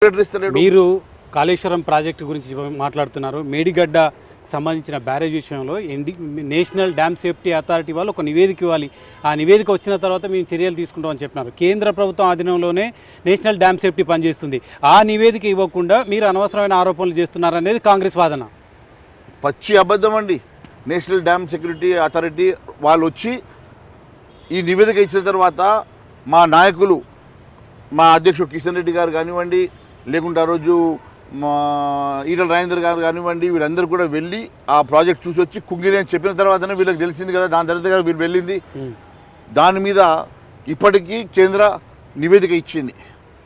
మీరు కాళేశ్వరం ప్రాజెక్టు గురించి మాట్లాడుతున్నారు. మేడిగడ్డ సంబంధించిన బ్యారేజ్ విషయంలో నేషనల్ డ్యామ్ సేఫ్టీ అథారిటీ వాళ్ళు ఒక నివేదిక ఇవ్వాలి. ఆ నివేదిక వచ్చిన తర్వాత మేము చర్యలు తీసుకుంటామని చెప్పినారు. కేంద్ర ప్రభుత్వం ఆధీనంలోనే నేషనల్ డ్యామ్ సేఫ్టీ పనిచేస్తుంది. ఆ నివేదిక ఇవ్వకుండా మీరు అనవసరమైన ఆరోపణలు చేస్తున్నారనేది కాంగ్రెస్ వాదన. పచ్చి అబద్ధం అండి. నేషనల్ డ్యామ్ సెక్యూరిటీ అథారిటీ వాళ్ళు వచ్చి ఈ నివేదిక ఇచ్చిన తర్వాత మా నాయకులు, మా అధ్యక్షుడు కిషన్ రెడ్డి గారు కానివ్వండి, లేకుంటే ఆ రోజు మా ఈటల రాజేందర్ గారు కానివ్వండి, వీళ్ళందరూ కూడా వెళ్ళి ఆ ప్రాజెక్ట్ చూసి వచ్చి కుంగిరి అని చెప్పిన తర్వాతనే వీళ్ళకి తెలిసింది కదా, దాని తర్వాత కదా వీళ్ళు వెళ్ళింది. దాని మీద ఇప్పటికీ కేంద్ర నివేదిక ఇచ్చింది.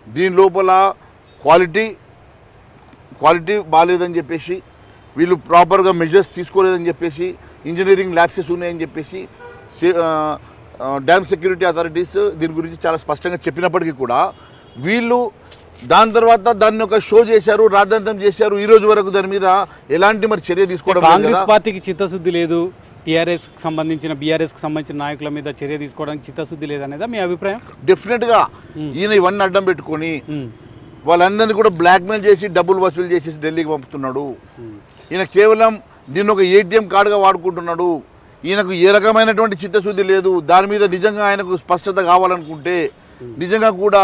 దీని లోపల క్వాలిటీ బాగాలేదని చెప్పేసి, వీళ్ళు ప్రాపర్గా మెజర్స్ తీసుకోలేదని చెప్పేసి, ఇంజనీరింగ్ ల్యాబ్సెస్ ఉన్నాయని చెప్పేసి డ్యామ్ సెక్యూరిటీ అథారిటీస్ దీని గురించి చాలా స్పష్టంగా చెప్పినప్పటికీ కూడా వీళ్ళు దాని తర్వాత దాన్ని ఒక షో చేశారు, రాద్ధాంతం చేశారు. ఈ రోజు వరకు దాని మీద ఎలాంటి మరి చర్య తీసుకోవడం. కాంగ్రెస్ పార్టీకి చిత్తశుద్ధి లేదు, టీఆర్ఎస్కి సంబంధించిన బీఆర్ఎస్కి సంబంధించిన నాయకుల మీద చర్య తీసుకోవడానికి చిత్తశుద్ధి లేదనేదా మీ అభిప్రాయం? డెఫినెట్గా ఈయన ఇవన్నీ అడ్డం పెట్టుకొని వాళ్ళందరినీ కూడా బ్లాక్మెయిల్ చేసి డబ్బులు వసూలు చేసేసి ఢిల్లీకి పంపుతున్నాడు. ఈయన కేవలం దీన్ని ఒక ఏటీఎం కార్డుగా వాడుకుంటున్నాడు. ఈయనకు ఏ రకమైనటువంటి చిత్తశుద్ధి లేదు. దాని మీద నిజంగా ఆయనకు స్పష్టత కావాలనుకుంటే, నిజంగా కూడా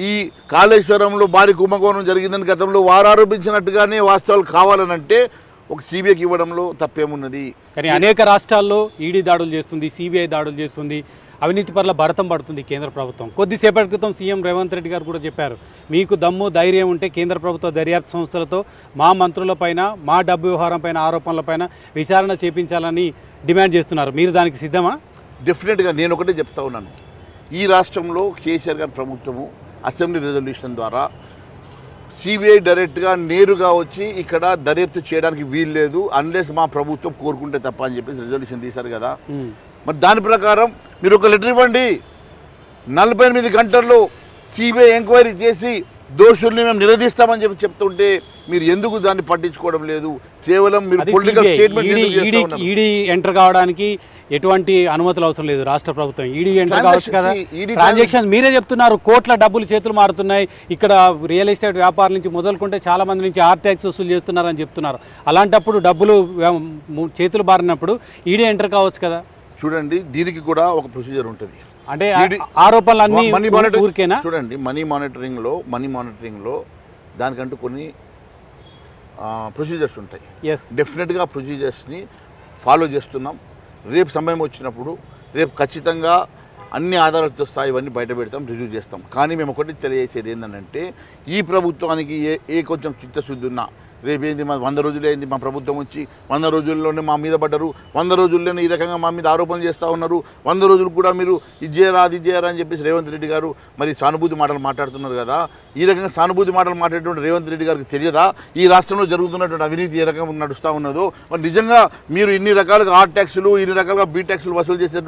ఈ కాళేశ్వరంలో భారీ కుంభకోణం జరిగిందని గతంలో వారు ఆరోపించినట్టుగానే వాస్తవాలు కావాలనంటే ఒక సిబిఐకి ఇవ్వడంలో తప్పేమున్నది? కానీ అనేక రాష్ట్రాల్లో ఈడీ దాడులు చేస్తుంది, సిబిఐ దాడులు చేస్తుంది, అవినీతి పట్ల భరతం పడుతుంది కేంద్ర ప్రభుత్వం. కొద్దిసేపటి క్రితం సీఎం రేవంత్ రెడ్డి గారు కూడా చెప్పారు, మీకు దమ్ము ధైర్యం ఉంటే కేంద్ర ప్రభుత్వ దర్యాప్తు సంస్థలతో మా మంత్రులపైన, మా డబ్బు వ్యవహారంపైన, ఆరోపణలపైన విచారణ చేపించాలని డిమాండ్ చేస్తున్నారు. మీరు దానికి సిద్ధమా? డెఫినెట్గా నేను ఒకటే చెప్తా ఉన్నాను. ఈ రాష్ట్రంలో కేసీఆర్ గారి ప్రభుత్వము అసెంబ్లీ రెజల్యూషన్ ద్వారా సిబిఐ డైరెక్ట్గా నేరుగా వచ్చి ఇక్కడ దర్యాప్తు చేయడానికి వీలు లేదు అన్లెస్ మా ప్రభుత్వం కోరుకుంటే తప్ప అని చెప్పేసి రెజల్యూషన్ తీశారు కదా. మరి దాని ప్రకారం మీరు ఒక లెటర్ ఇవ్వండి. 48 గంటల్లో సిబిఐ ఎంక్వైరీ చేసి దోషుల్ని మేము నిలదీస్తామని చెప్పి చెప్తుంటే మీరు ఎందుకు దాన్ని పట్టించుకోవడం లేదు? కేవలం మీరు పొలిటికల్ స్టేట్మెంట్. ఈడీ ఎంటర్ కావడానికి ఎటువంటి అనుమతులు అవసరం లేదు. రాష్ట్ర ప్రభుత్వం ఈడీ ఎంటర్ కావచ్చు కదా. ట్రాన్సాక్షన్ మీరే చెప్తున్నారు, కోట్ల డబ్బులు చేతులు మారుతున్నాయి. ఇక్కడ రియల్ ఎస్టేట్ వ్యాపారం నుంచి మొదలుకుంటే చాలా మంది నుంచి ఆర్ ట్యాక్స్ వసూలు చేస్తున్నారని చెప్తున్నారు. అలాంటప్పుడు డబ్బులు చేతులు మారినప్పుడు ఈడీ ఎంటర్ కావచ్చు కదా. చూడండి, దీనికి కూడా ఒక ప్రొసీజర్ ఉంటుంది. అంటే ఆరోపణలన్నీ ఊరికేనా? చూడండి, మనీ మానిటరింగ్లో దానికంటూ కొన్ని ప్రొసీజర్స్ ఉంటాయి. డెఫినెట్గా ప్రొసీజర్స్ని ఫాలో చేస్తున్నాం. రేపు సమయం వచ్చినప్పుడు రేపు ఖచ్చితంగా అన్ని ఆధారాలతో స్థాయి ఇవన్నీ బయట పెడతాం, రివ్యూ చేస్తాం. కానీ మేము ఒకటి తెలియజేసేది ఏంటంటే, ఈ ప్రభుత్వానికి ఏ కొంచెం చిత్తశుద్ధి ఉన్నా, రేపేంది మా 100 రోజులు అయింది మా ప్రభుత్వం వచ్చి, 100 రోజుల్లోనే మా మీద పడ్డారు, 100 రోజుల్లోనే ఈ రకంగా మా మీద ఆరోపణలు చేస్తూ ఉన్నారు, 100 రోజులు కూడా మీరు ఇది చేయరా అది చేయరా అని చెప్పేసి రేవంత్ రెడ్డి గారు మరి సానుభూతి మాటలు మాట్లాడుతున్నారు కదా. ఈ రకంగా సానుభూతి మాటలు మాట్లాడేటువంటి రేవంత్ రెడ్డి గారికి తెలియదా ఈ రాష్ట్రంలో జరుగుతున్నటువంటి అవినీతి ఏ రకంగా నడుస్తూ ఉన్నదో? మరి నిజంగా మీరు ఇన్ని రకాలుగా ఆర్ ట్యాక్సులు, ఇన్ని రకాలుగా బీ ట్యాక్సులు వసూలు చేసే